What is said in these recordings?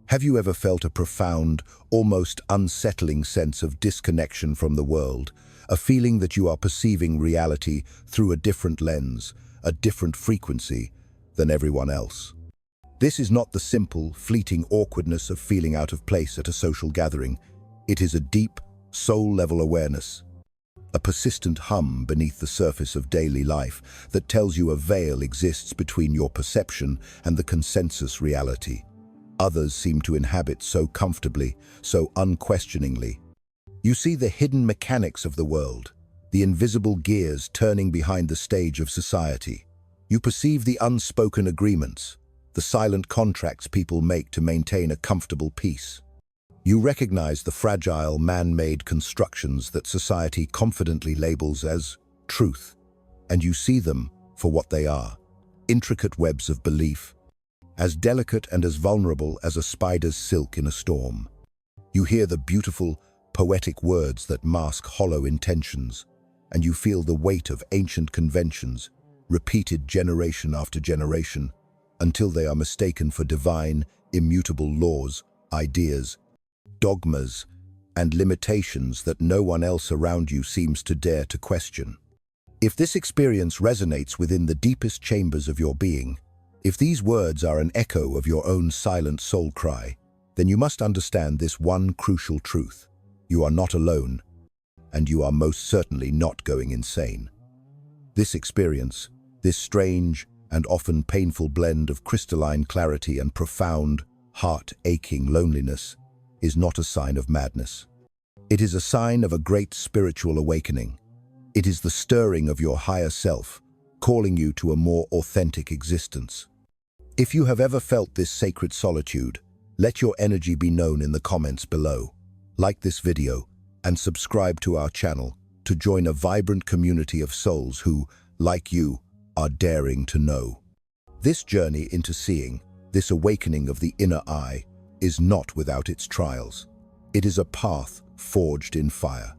Have you ever felt a profound, almost unsettling sense of disconnection from the world, a feeling that you are perceiving reality through a different lens, a different frequency than everyone else? This is not the simple, fleeting awkwardness of feeling out of place at a social gathering. It is a deep, soul-level awareness, a persistent hum beneath the surface of daily life that tells you a veil exists between your perception and the consensus reality others seem to inhabit so comfortably, so unquestioningly. You see the hidden mechanics of the world, the invisible gears turning behind the stage of society. You perceive the unspoken agreements, the silent contracts people make to maintain a comfortable peace. You recognize the fragile, man-made constructions that society confidently labels as truth, and you see them for what they are, intricate webs of belief, as delicate and as vulnerable as a spider's silk in a storm. You hear the beautiful, poetic words that mask hollow intentions, and you feel the weight of ancient conventions, repeated generation after generation, until they are mistaken for divine, immutable laws, ideas, dogmas, and limitations that no one else around you seems to dare to question. If this experience resonates within the deepest chambers of your being, if these words are an echo of your own silent soul cry, then you must understand this one crucial truth. You are not alone, and you are most certainly not going insane. This experience, this strange and often painful blend of crystalline clarity and profound, heart-aching loneliness, is not a sign of madness. It is a sign of a great spiritual awakening. It is the stirring of your higher self, calling you to a more authentic existence. If you have ever felt this sacred solitude, let your energy be known in the comments below. Like this video and subscribe to our channel to join a vibrant community of souls who, like you, are daring to know. This journey into seeing, this awakening of the inner eye, is not without its trials. It is a path forged in fire.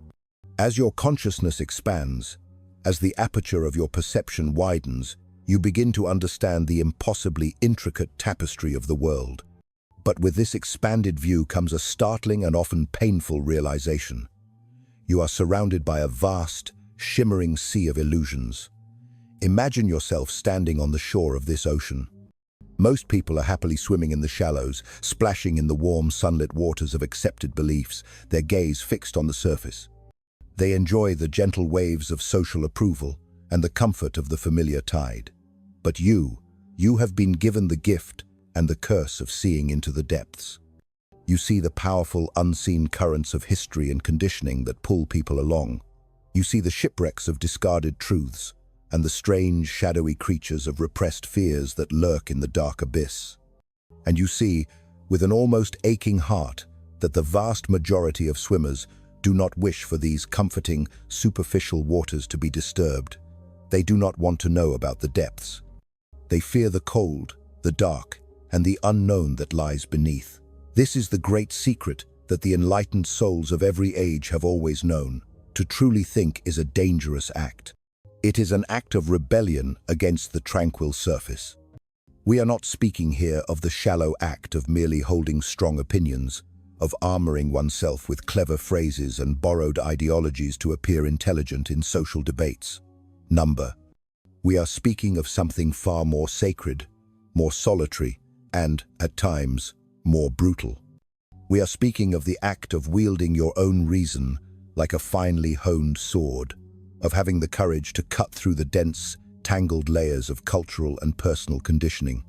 As your consciousness expands, as the aperture of your perception widens, you begin to understand the impossibly intricate tapestry of the world. But with this expanded view comes a startling and often painful realization. You are surrounded by a vast, shimmering sea of illusions. Imagine yourself standing on the shore of this ocean. Most people are happily swimming in the shallows, splashing in the warm, sunlit waters of accepted beliefs, their gaze fixed on the surface. They enjoy the gentle waves of social approval and the comfort of the familiar tide. But you have been given the gift and the curse of seeing into the depths. You see the powerful, unseen currents of history and conditioning that pull people along. You see the shipwrecks of discarded truths and the strange, shadowy creatures of repressed fears that lurk in the dark abyss. And you see, with an almost aching heart, that the vast majority of swimmers do not wish for these comforting, superficial waters to be disturbed. They do not want to know about the depths. They fear the cold, the dark, and the unknown that lies beneath. This is the great secret that the enlightened souls of every age have always known. To truly think is a dangerous act. It is an act of rebellion against the tranquil surface. We are not speaking here of the shallow act of merely holding strong opinions, of armoring oneself with clever phrases and borrowed ideologies to appear intelligent in social debates. We are speaking of something far more sacred, more solitary, and, at times, more brutal. We are speaking of the act of wielding your own reason like a finely honed sword, of having the courage to cut through the dense, tangled layers of cultural and personal conditioning.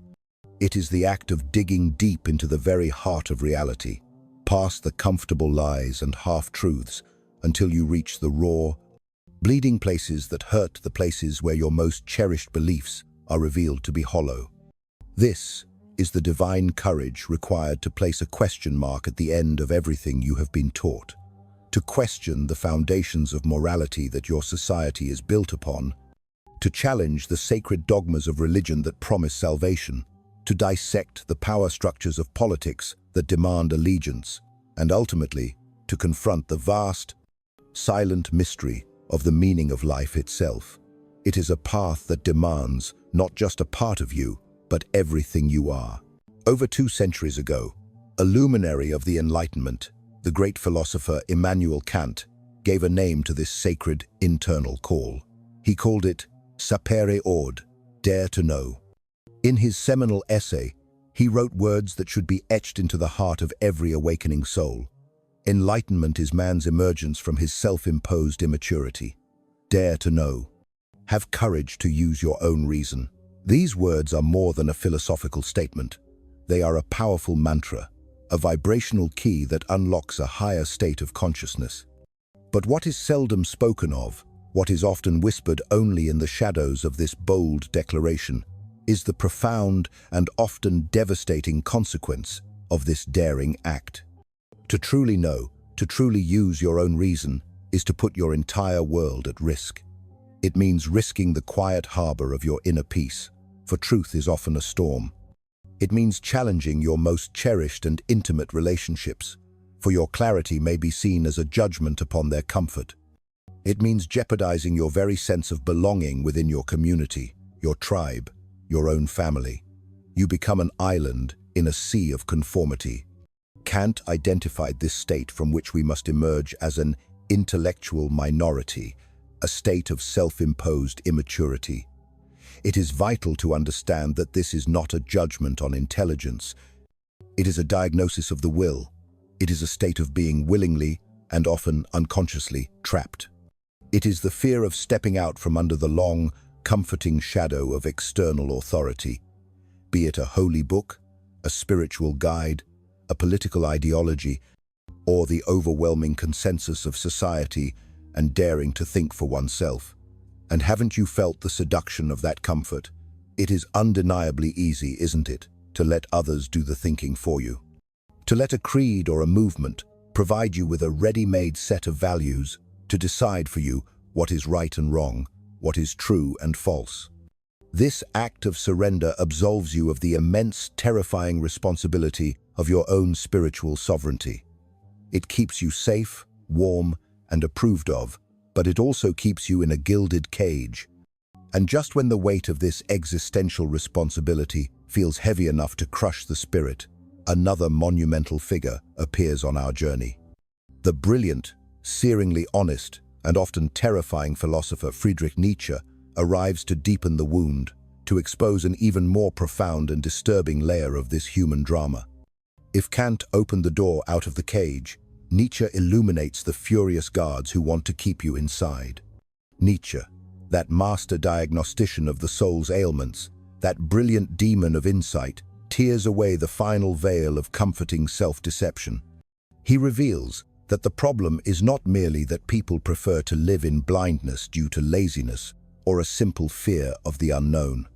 It is the act of digging deep into the very heart of reality, past the comfortable lies and half-truths, until you reach the raw, bleeding places that hurt, the places where your most cherished beliefs are revealed to be hollow. This is the divine courage required to place a question mark at the end of everything you have been taught, to question the foundations of morality that your society is built upon, to challenge the sacred dogmas of religion that promise salvation, to dissect the power structures of politics that demand allegiance, and ultimately to confront the vast, silent mystery of the meaning of life itself. It is a path that demands not just a part of you, but everything you are. Over 2 centuries ago, A luminary of the Enlightenment, the great philosopher Immanuel Kant gave a name to this sacred internal call. He called it sapere aude, dare to know. In his seminal essay, he wrote words that should be etched into the heart of every awakening soul. Enlightenment is man's emergence from his self-imposed immaturity. Dare to know. Have courage to use your own reason. These words are more than a philosophical statement. They are a powerful mantra, a vibrational key that unlocks a higher state of consciousness. But what is seldom spoken of, what is often whispered only in the shadows of this bold declaration, is the profound and often devastating consequence of this daring act. To truly know, to truly use your own reason, is to put your entire world at risk. It means risking the quiet harbor of your inner peace, for truth is often a storm. It means challenging your most cherished and intimate relationships, for your clarity may be seen as a judgment upon their comfort. It means jeopardizing your very sense of belonging within your community, your tribe, your own family. You become an island in a sea of conformity. Kant identified this state from which we must emerge as an intellectual minority, a state of self-imposed immaturity. It is vital to understand that this is not a judgment on intelligence. It is a diagnosis of the will. It is a state of being willingly and often unconsciously trapped. It is the fear of stepping out from under the long, comforting shadow of external authority, be it a holy book, a spiritual guide, a political ideology, or the overwhelming consensus of society, and daring to think for oneself. And haven't you felt the seduction of that comfort? It is undeniably easy, isn't it, to let others do the thinking for you? To let a creed or a movement provide you with a ready-made set of values to decide for you what is right and wrong, what is true and false. This act of surrender absolves you of the immense, terrifying responsibility of your own spiritual sovereignty. It keeps you safe, warm, and approved of, but it also keeps you in a gilded cage. And just when the weight of this existential responsibility feels heavy enough to crush the spirit, another monumental figure appears on our journey. The brilliant, searingly honest, and often terrifying philosopher Friedrich Nietzsche arrives to deepen the wound, to expose an even more profound and disturbing layer of this human drama. If Kant opened the door out of the cage, Nietzsche illuminates the furious guards who want to keep you inside. Nietzsche, that master diagnostician of the soul's ailments, that brilliant demon of insight, tears away the final veil of comforting self-deception. He reveals that the problem is not merely that people prefer to live in blindness due to laziness or a simple fear of the unknown.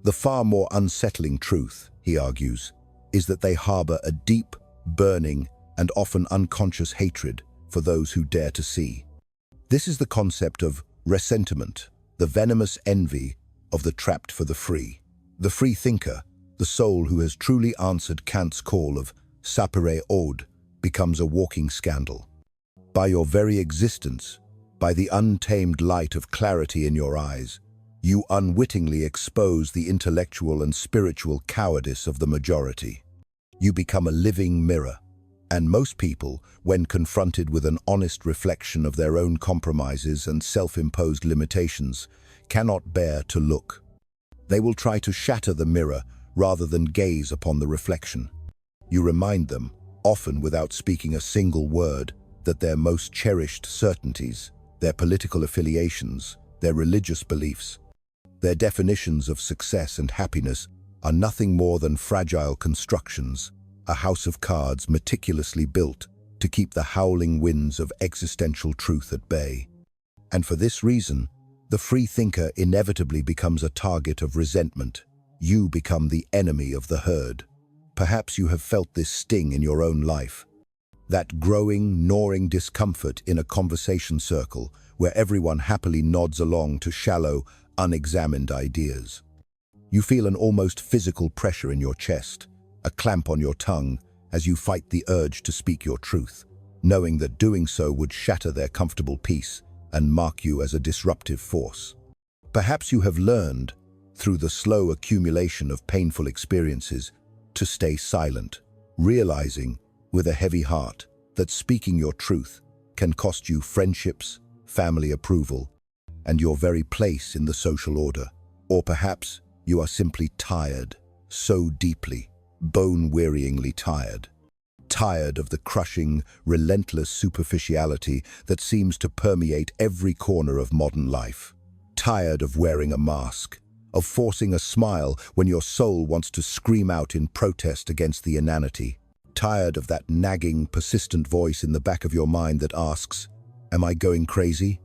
The far more unsettling truth, he argues, is that they harbor a deep, burning, and often unconscious hatred for those who dare to see. This is the concept of ressentiment, the venomous envy of the trapped for the free. The free thinker, the soul who has truly answered Kant's call of sapere aude, becomes a walking scandal. By your very existence, by the untamed light of clarity in your eyes, you unwittingly expose the intellectual and spiritual cowardice of the majority. You become a living mirror. And most people, when confronted with an honest reflection of their own compromises and self-imposed limitations, cannot bear to look. They will try to shatter the mirror rather than gaze upon the reflection. You remind them, often without speaking a single word, that their most cherished certainties, their political affiliations, their religious beliefs, their definitions of success and happiness are nothing more than fragile constructions, a house of cards meticulously built to keep the howling winds of existential truth at bay. And for this reason, the free thinker inevitably becomes a target of resentment. You become the enemy of the herd. Perhaps you have felt this sting in your own life. That growing, gnawing discomfort in a conversation circle where everyone happily nods along to shallow, unexamined ideas. You feel an almost physical pressure in your chest, a clamp on your tongue as you fight the urge to speak your truth, knowing that doing so would shatter their comfortable peace and mark you as a disruptive force. Perhaps you have learned, through the slow accumulation of painful experiences, to stay silent, realizing, with a heavy heart, that speaking your truth can cost you friendships, family approval, and your very place in the social order. Or perhaps you are simply tired, so deeply, bone-wearyingly tired. Tired of the crushing, relentless superficiality that seems to permeate every corner of modern life. Tired of wearing a mask, of forcing a smile when your soul wants to scream out in protest against the inanity. Tired of that nagging, persistent voice in the back of your mind that asks, "Am I going crazy?"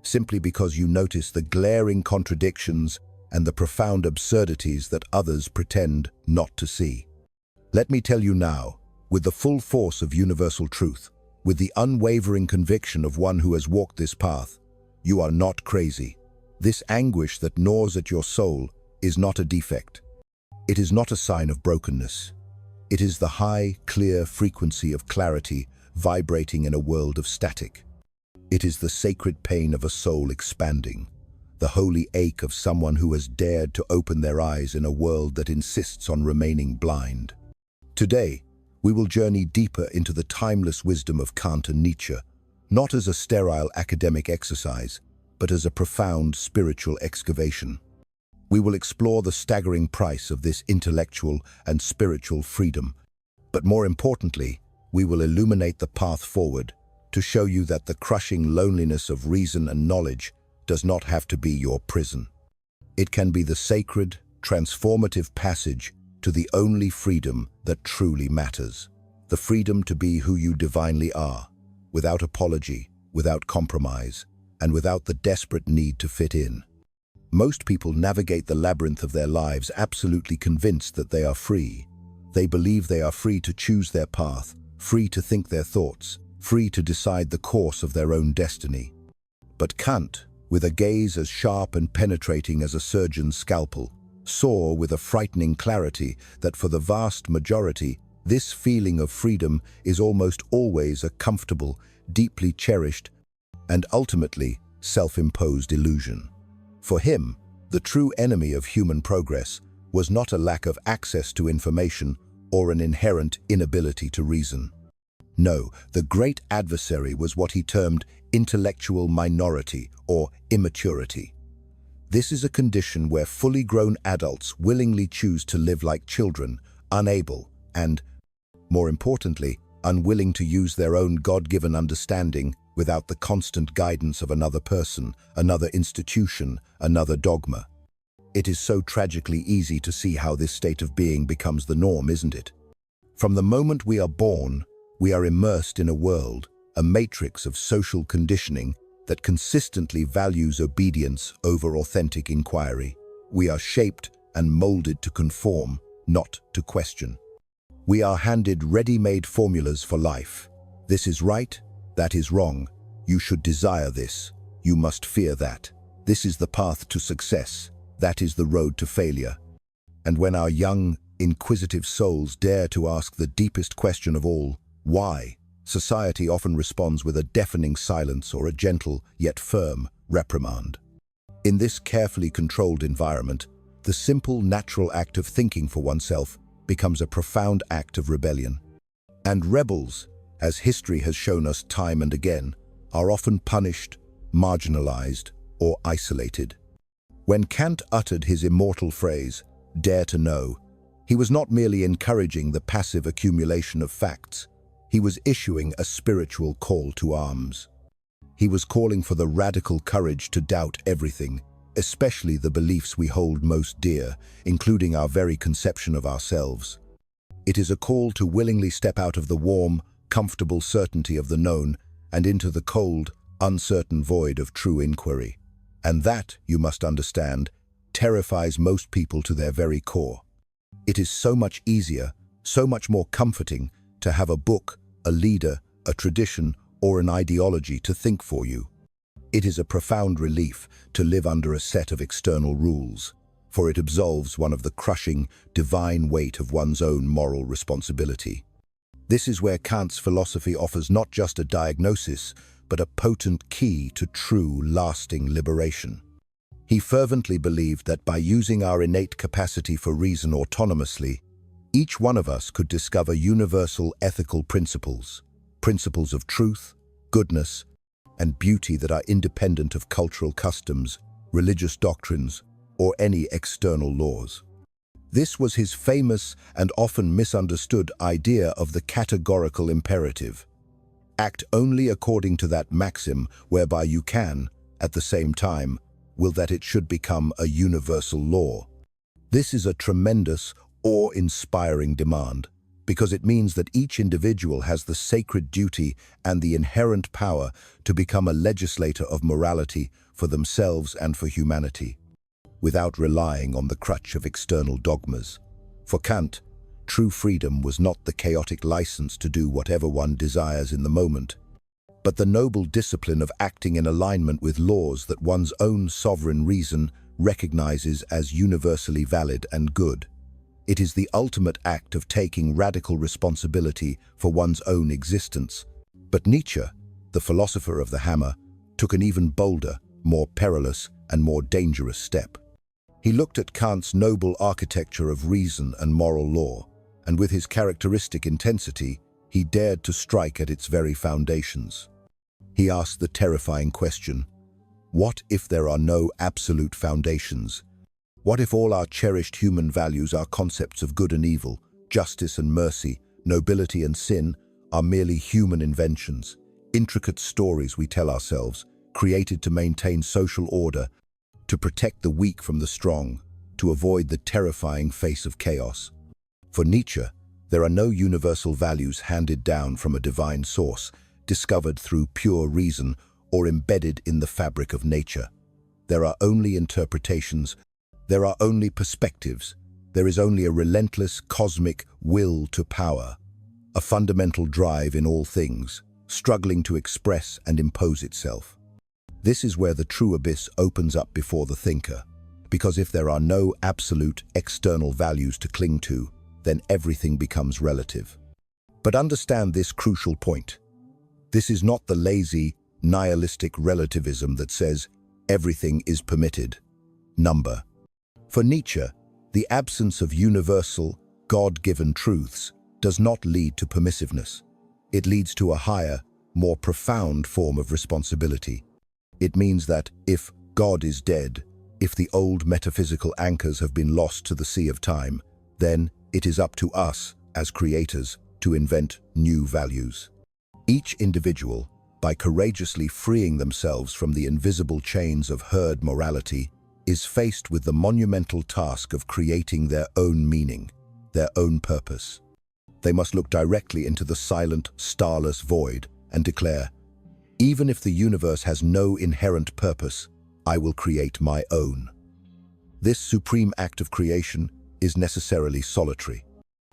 Simply because you notice the glaring contradictions and the profound absurdities that others pretend not to see. Let me tell you now, with the full force of universal truth, with the unwavering conviction of one who has walked this path, you are not crazy. This anguish that gnaws at your soul is not a defect. It is not a sign of brokenness. It is the high, clear frequency of clarity vibrating in a world of static. It is the sacred pain of a soul expanding, the holy ache of someone who has dared to open their eyes in a world that insists on remaining blind. Today, we will journey deeper into the timeless wisdom of Kant and Nietzsche, not as a sterile academic exercise, but as a profound spiritual excavation. We will explore the staggering price of this intellectual and spiritual freedom, but more importantly, we will illuminate the path forward to show you that the crushing loneliness of reason and knowledge does not have to be your prison. It can be the sacred, transformative passage to the only freedom that truly matters. The freedom to be who you divinely are, without apology, without compromise, and without the desperate need to fit in. Most people navigate the labyrinth of their lives absolutely convinced that they are free. They believe they are free to choose their path, free to think their thoughts, free to decide the course of their own destiny. But Kant, with a gaze as sharp and penetrating as a surgeon's scalpel, saw with a frightening clarity that for the vast majority, this feeling of freedom is almost always a comfortable, deeply cherished, and ultimately self-imposed illusion. For him, the true enemy of human progress was not a lack of access to information or an inherent inability to reason. No, the great adversary was what he termed intellectual minority or immaturity. This is a condition where fully grown adults willingly choose to live like children, unable and, more importantly, unwilling to use their own God-given understanding without the constant guidance of another person, another institution, another dogma. It is so tragically easy to see how this state of being becomes the norm, isn't it? From the moment we are born, we are immersed in a world, a matrix of social conditioning that consistently values obedience over authentic inquiry. We are shaped and molded to conform, not to question. We are handed ready-made formulas for life. This is right, that is wrong. You should desire this. You must fear that. This is the path to success. That is the road to failure. And when our young, inquisitive souls dare to ask the deepest question of all, why, society often responds with a deafening silence or a gentle, yet firm, reprimand. In this carefully controlled environment, the simple, natural act of thinking for oneself becomes a profound act of rebellion. And rebels, as history has shown us time and again, are often punished, marginalized, or isolated. When Kant uttered his immortal phrase, "Dare to know," he was not merely encouraging the passive accumulation of facts. He was issuing a spiritual call to arms. He was calling for the radical courage to doubt everything, especially the beliefs we hold most dear, including our very conception of ourselves. It is a call to willingly step out of the warm, comfortable certainty of the known and into the cold, uncertain void of true inquiry. And that, you must understand, terrifies most people to their very core. It is so much easier, so much more comforting to have a book, a leader, a tradition, or an ideology to think for you. It is a profound relief to live under a set of external rules, for it absolves one of the crushing, divine weight of one's own moral responsibility. This is where Kant's philosophy offers not just a diagnosis, but a potent key to true, lasting liberation. He fervently believed that by using our innate capacity for reason autonomously, Each one of us could discover universal ethical principles, principles of truth, goodness, and beauty that are independent of cultural customs, religious doctrines, or any external laws. This was his famous and often misunderstood idea of the categorical imperative. Act only according to that maxim whereby you can, at the same time, will that it should become a universal law. This is a tremendous, awe-inspiring demand, because it means that each individual has the sacred duty and the inherent power to become a legislator of morality for themselves and for humanity, without relying on the crutch of external dogmas. For Kant, true freedom was not the chaotic license to do whatever one desires in the moment, but the noble discipline of acting in alignment with laws that one's own sovereign reason recognizes as universally valid and good. It is the ultimate act of taking radical responsibility for one's own existence. But Nietzsche, the philosopher of the hammer, took an even bolder, more perilous, and more dangerous step. He looked at Kant's noble architecture of reason and moral law, and with his characteristic intensity, he dared to strike at its very foundations. He asked the terrifying question, what if there are no absolute foundations? What if all our cherished human values, our concepts of good and evil, justice and mercy, nobility and sin, are merely human inventions, intricate stories we tell ourselves, created to maintain social order, to protect the weak from the strong, to avoid the terrifying face of chaos? For Nietzsche, there are no universal values handed down from a divine source, discovered through pure reason or embedded in the fabric of nature. There are only interpretations. There are only perspectives. There is only a relentless cosmic will to power, a fundamental drive in all things, struggling to express and impose itself. This is where the true abyss opens up before the thinker, because if there are no absolute external values to cling to, then everything becomes relative. But understand this crucial point. This is not the lazy, nihilistic relativism that says everything is permitted. Number. For Nietzsche, the absence of universal, God-given truths does not lead to permissiveness. It leads to a higher, more profound form of responsibility. It means that if God is dead, if the old metaphysical anchors have been lost to the sea of time, then it is up to us, as creators, to invent new values. Each individual, by courageously freeing themselves from the invisible chains of herd morality, is faced with the monumental task of creating their own meaning, their own purpose. They must look directly into the silent, starless void and declare, even if the universe has no inherent purpose, I will create my own. This supreme act of creation is necessarily solitary.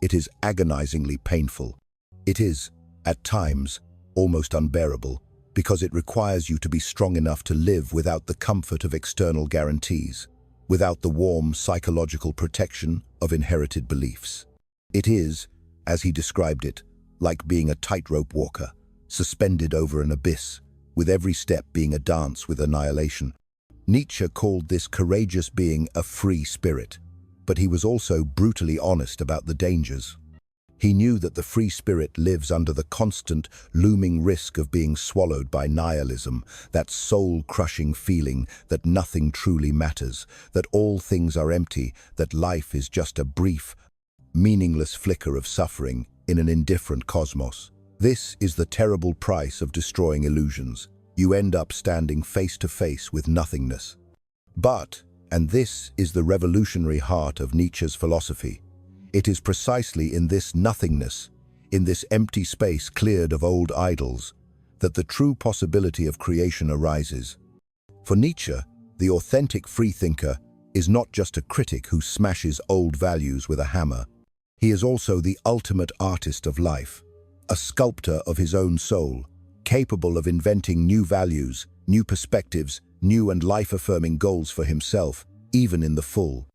It is agonizingly painful. It is, at times, almost unbearable, because it requires you to be strong enough to live without the comfort of external guarantees, without the warm psychological protection of inherited beliefs. It is, as he described it, like being a tightrope walker, suspended over an abyss, with every step being a dance with annihilation. Nietzsche called this courageous being a free spirit, but he was also brutally honest about the dangers. He knew that the free spirit lives under the constant, looming risk of being swallowed by nihilism, that soul-crushing feeling that nothing truly matters, that all things are empty, that life is just a brief, meaningless flicker of suffering in an indifferent cosmos. This is the terrible price of destroying illusions. You end up standing face to face with nothingness. But, and this is the revolutionary heart of Nietzsche's philosophy, it is precisely in this nothingness, in this empty space cleared of old idols, that the true possibility of creation arises. For Nietzsche, the authentic freethinker is not just a critic who smashes old values with a hammer. He is also the ultimate artist of life, a sculptor of his own soul, capable of inventing new values, new perspectives, new and life-affirming goals for himself, even in the full.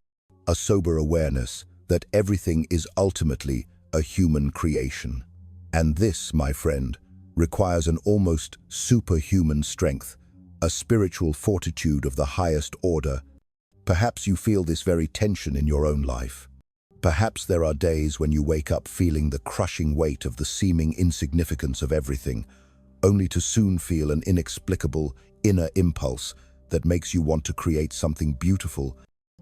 A sober awareness that everything is ultimately a human creation. And this, my friend, requires an almost superhuman strength, a spiritual fortitude of the highest order. Perhaps you feel this very tension in your own life. Perhaps there are days when you wake up feeling the crushing weight of the seeming insignificance of everything, only to soon feel an inexplicable inner impulse that makes you want to create something beautiful,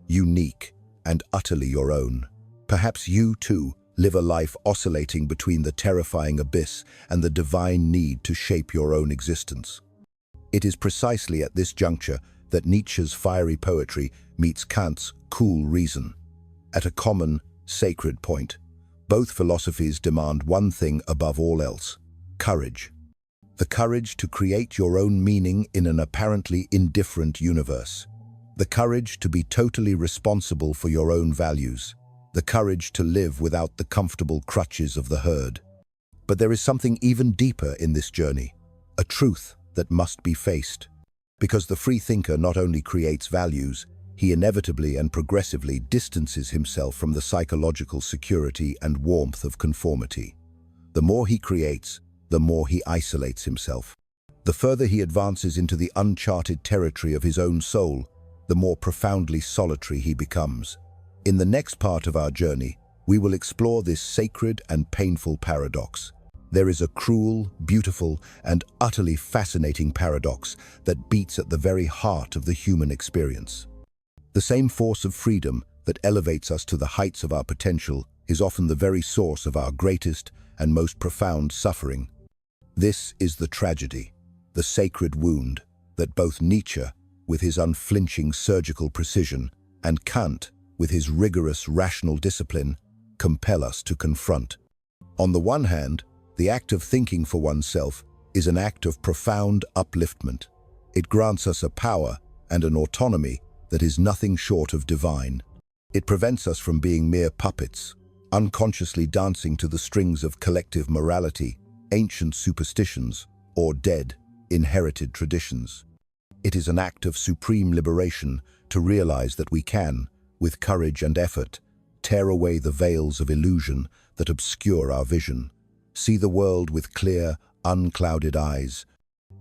unique, and utterly your own. Perhaps you, too, live a life oscillating between the terrifying abyss and the divine need to shape your own existence. It is precisely at this juncture that Nietzsche's fiery poetry meets Kant's cool reason. At a common, sacred point, both philosophies demand one thing above all else: courage. The courage to create your own meaning in an apparently indifferent universe. The courage to be totally responsible for your own values. The courage to live without the comfortable crutches of the herd. But there is something even deeper in this journey, a truth that must be faced. Because the free thinker not only creates values, he inevitably and progressively distances himself from the psychological security and warmth of conformity. The more he creates, the more he isolates himself. The further he advances into the uncharted territory of his own soul, the more profoundly solitary he becomes. In the next part of our journey, we will explore this sacred and painful paradox. There is a cruel, beautiful, and utterly fascinating paradox that beats at the very heart of the human experience. The same force of freedom that elevates us to the heights of our potential is often the very source of our greatest and most profound suffering. This is the tragedy, the sacred wound, that both Nietzsche, with his unflinching surgical precision, and Kant, with his rigorous rational discipline, compel us to confront. On the one hand, the act of thinking for oneself is an act of profound upliftment. It grants us a power and an autonomy that is nothing short of divine. It prevents us from being mere puppets, unconsciously dancing to the strings of collective morality, ancient superstitions, or dead, inherited traditions. It is an act of supreme liberation to realize that we can, with courage and effort, tear away the veils of illusion that obscure our vision, see the world with clear, unclouded eyes,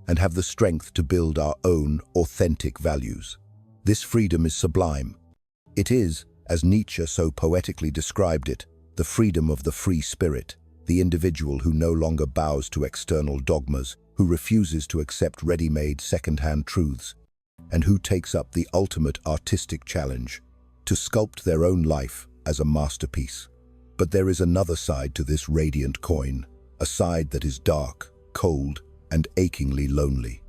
and have the strength to build our own authentic values. This freedom is sublime. It is, as Nietzsche so poetically described it, the freedom of the free spirit, the individual who no longer bows to external dogmas, who refuses to accept ready-made second-hand truths, and who takes up the ultimate artistic challenge, to sculpt their own life as a masterpiece. But there is another side to this radiant coin, a side that is dark, cold, and achingly lonely.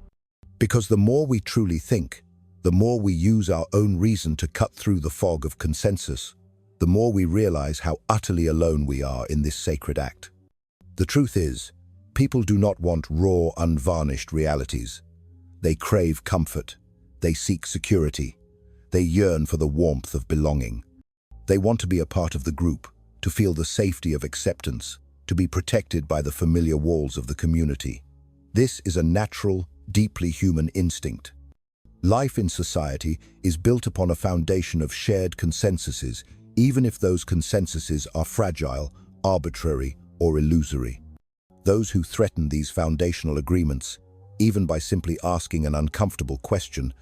Because the more we truly think, the more we use our own reason to cut through the fog of consensus, the more we realize how utterly alone we are in this sacred act. The truth is, people do not want raw, unvarnished realities. They crave comfort. They seek security. They yearn for the warmth of belonging. They want to be a part of the group, to feel the safety of acceptance, to be protected by the familiar walls of the community. This is a natural, deeply human instinct. Life in society is built upon a foundation of shared consensuses, even if those consensuses are fragile, arbitrary, or illusory. Those who threaten these foundational agreements, even by simply asking an uncomfortable question,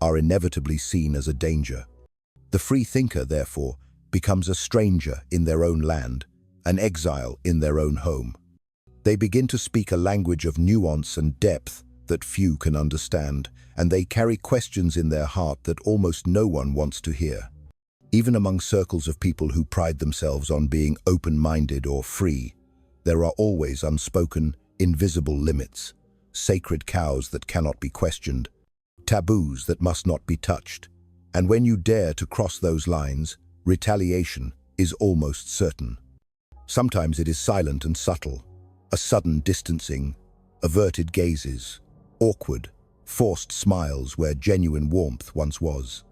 are inevitably seen as a danger. The free thinker, therefore, becomes a stranger in their own land, an exile in their own home. They begin to speak a language of nuance and depth that few can understand, and they carry questions in their heart that almost no one wants to hear. Even among circles of people who pride themselves on being open-minded or free, there are always unspoken, invisible limits, sacred cows that cannot be questioned, taboos that must not be touched. And when you dare to cross those lines, retaliation is almost certain. Sometimes it is silent and subtle, a sudden distancing, averted gazes, awkward, forced smiles where genuine warmth once was.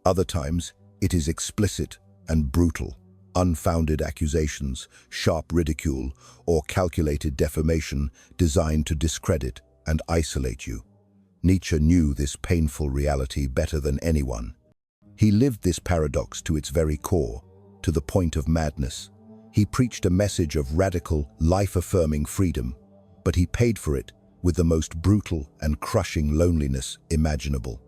Other times, it is explicit and brutal, unfounded accusations, sharp ridicule, or calculated defamation designed to discredit and isolate you. Nietzsche knew this painful reality better than anyone. He lived this paradox to its very core, to the point of madness. He preached a message of radical, life-affirming freedom, but he paid for it with the most brutal and crushing loneliness imaginable.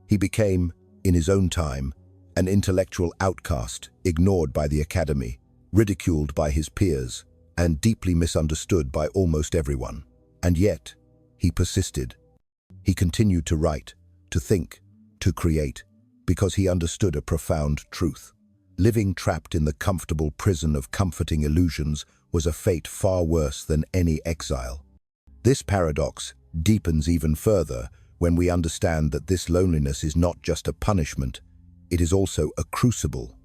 He became, in his own time, an intellectual outcast, ignored by the academy, ridiculed by his peers, and deeply misunderstood by almost everyone. And yet, he persisted. He continued to write, to think, to create, because he understood a profound truth. Living trapped in the comfortable prison of comforting illusions was a fate far worse than any exile. This paradox deepens even further when we understand that this loneliness is not just a punishment, it is also a crucible.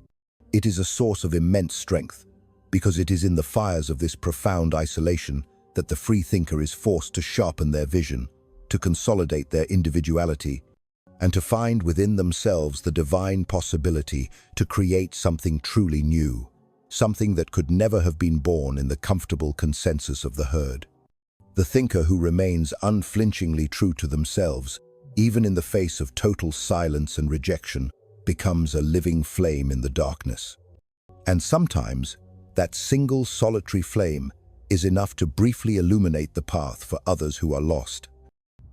It is a source of immense strength, because it is in the fires of this profound isolation that the free thinker is forced to sharpen their vision, to consolidate their individuality, and to find within themselves the divine possibility to create something truly new, something that could never have been born in the comfortable consensus of the herd. The thinker who remains unflinchingly true to themselves, even in the face of total silence and rejection, becomes a living flame in the darkness. And sometimes, that single solitary flame is enough to briefly illuminate the path for others who are lost.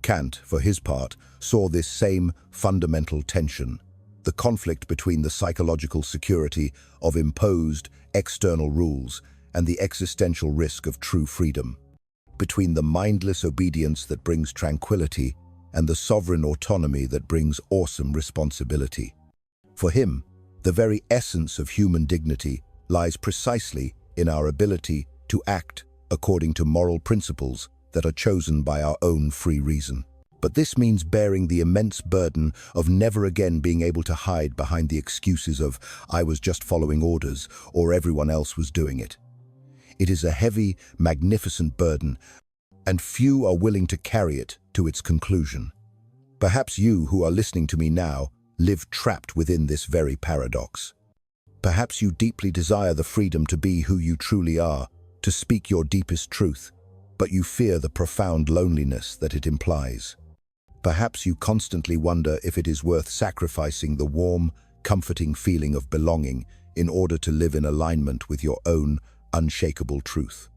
Kant, for his part, saw this same fundamental tension, the conflict between the psychological security of imposed external rules and the existential risk of true freedom, between the mindless obedience that brings tranquility and the sovereign autonomy that brings awesome responsibility. For him, the very essence of human dignity lies precisely in our ability to act according to moral principles that are chosen by our own free reason. But this means bearing the immense burden of never again being able to hide behind the excuses of "I was just following orders" or "everyone else was doing it." It is a heavy, magnificent burden, and few are willing to carry it to its conclusion. Perhaps you who are listening to me now live trapped within this very paradox. Perhaps you deeply desire the freedom to be who you truly are, to speak your deepest truth, but you fear the profound loneliness that it implies. Perhaps you constantly wonder if it is worth sacrificing the warm, comforting feeling of belonging in order to live in alignment with your own unshakable truth.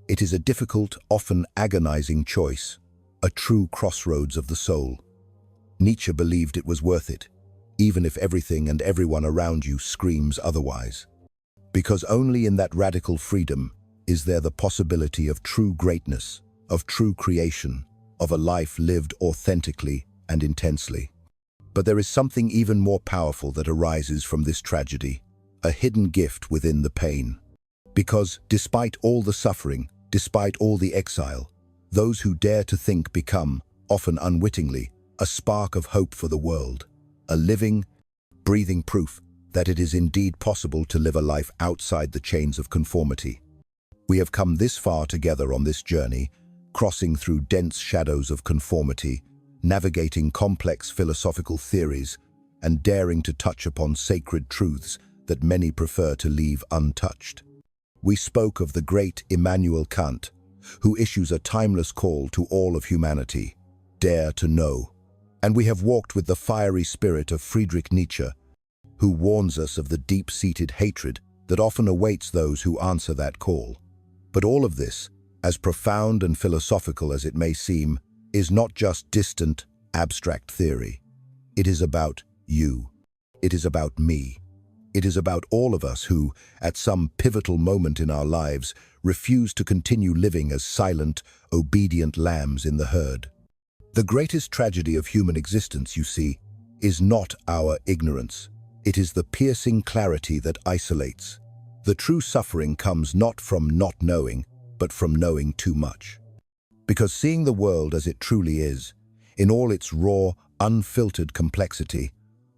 It is a difficult, often agonizing choice, a true crossroads of the soul. Nietzsche believed it was worth it, even if everything and everyone around you screams otherwise. Because only in that radical freedom is there the possibility of true greatness, of true creation, of a life lived authentically and intensely. But there is something even more powerful that arises from this tragedy, a hidden gift within the pain. Because despite all the suffering, despite all the exile, those who dare to think become, often unwittingly, a spark of hope for the world, a living, breathing proof that it is indeed possible to live a life outside the chains of conformity. We have come this far together on this journey, crossing through dense shadows of conformity, navigating complex philosophical theories, and daring to touch upon sacred truths that many prefer to leave untouched. We spoke of the great Immanuel Kant, who issues a timeless call to all of humanity, dare to know. And we have walked with the fiery spirit of Friedrich Nietzsche, who warns us of the deep-seated hatred that often awaits those who answer that call. But all of this, as profound and philosophical as it may seem, is not just distant, abstract theory. It is about you. It is about me. It is about all of us who, at some pivotal moment in our lives, refuse to continue living as silent, obedient lambs in the herd. The greatest tragedy of human existence, you see, is not our ignorance. It is the piercing clarity that isolates. The true suffering comes not from not knowing, but from knowing too much. Because seeing the world as it truly is, in all its raw, unfiltered complexity,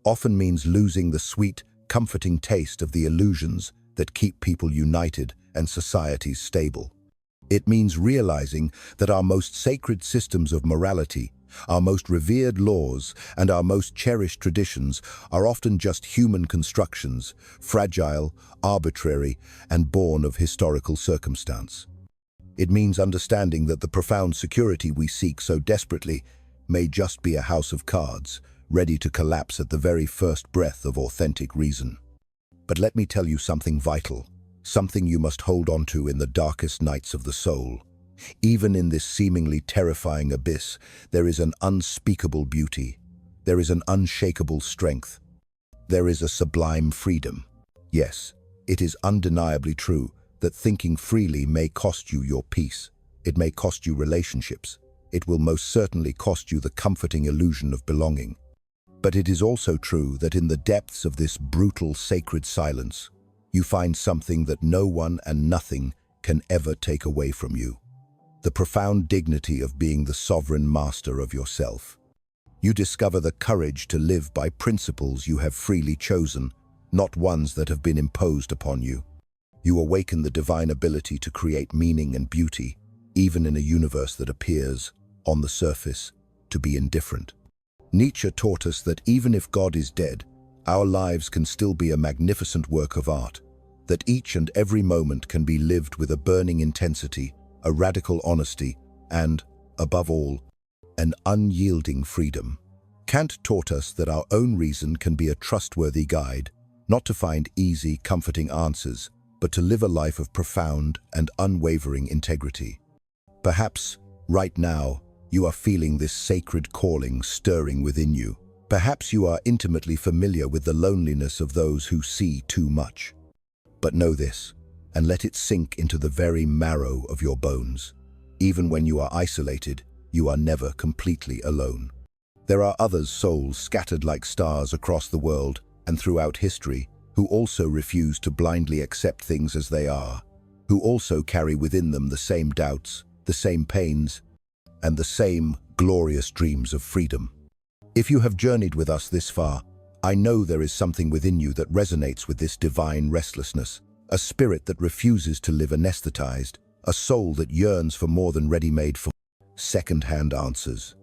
often means losing the sweet, comforting taste of the illusions that keep people united and societies stable. It means realizing that our most sacred systems of morality, our most revered laws, and our most cherished traditions are often just human constructions, fragile, arbitrary, and born of historical circumstance. It means understanding that the profound security we seek so desperately may just be a house of cards, ready to collapse at the very first breath of authentic reason. But let me tell you something vital, something you must hold on to in the darkest nights of the soul. Even in this seemingly terrifying abyss, there is an unspeakable beauty. There is an unshakable strength. there is a sublime freedom. Yes, it is undeniably true that thinking freely may cost you your peace. It may cost you relationships. It will most certainly cost you the comforting illusion of belonging. But it is also true that in the depths of this brutal, sacred silence, you find something that no one and nothing can ever take away from you. The profound dignity of being the sovereign master of yourself. You discover the courage to live by principles you have freely chosen, not ones that have been imposed upon you. You awaken the divine ability to create meaning and beauty, even in a universe that appears, on the surface, to be indifferent. Nietzsche taught us that even if God is dead, our lives can still be a magnificent work of art, that each and every moment can be lived with a burning intensity, a radical honesty, and, above all, an unyielding freedom. Kant taught us that our own reason can be a trustworthy guide, not to find easy, comforting answers, but to live a life of profound and unwavering integrity. Perhaps, right now, you are feeling this sacred calling stirring within you. Perhaps you are intimately familiar with the loneliness of those who see too much. But know this, and let it sink into the very marrow of your bones. Even when you are isolated, you are never completely alone. There are others souls scattered like stars across the world and throughout history who also refuse to blindly accept things as they are, who also carry within them the same doubts, the same pains, and the same glorious dreams of freedom. If you have journeyed with us this far, I know there is something within you that resonates with this divine restlessness, a spirit that refuses to live anesthetized, a soul that yearns for more than ready-made for second-hand answers.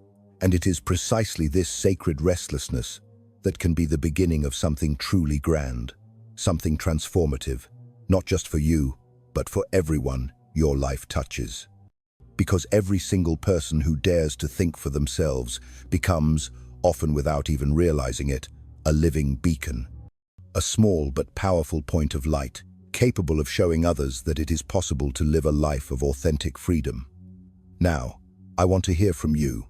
And it is precisely this sacred restlessness that can be the beginning of something truly grand, something transformative, not just for you, but for everyone your life touches. Because every single person who dares to think for themselves becomes, often without even realizing it, a living beacon, a small but powerful point of light, capable of showing others that it is possible to live a life of authentic freedom. Now, I want to hear from you.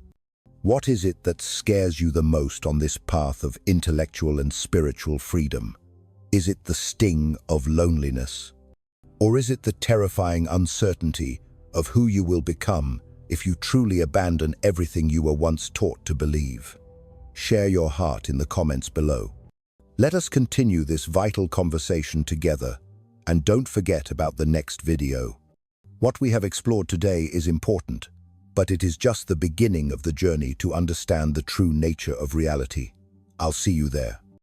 What is it that scares you the most on this path of intellectual and spiritual freedom? Is it the sting of loneliness? Or is it the terrifying uncertainty of who you will become if you truly abandon everything you were once taught to believe? Share your heart in the comments below. Let us continue this vital conversation together, and don't forget about the next video. What we have explored today is important, but it is just the beginning of the journey to understand the true nature of reality. I'll see you there.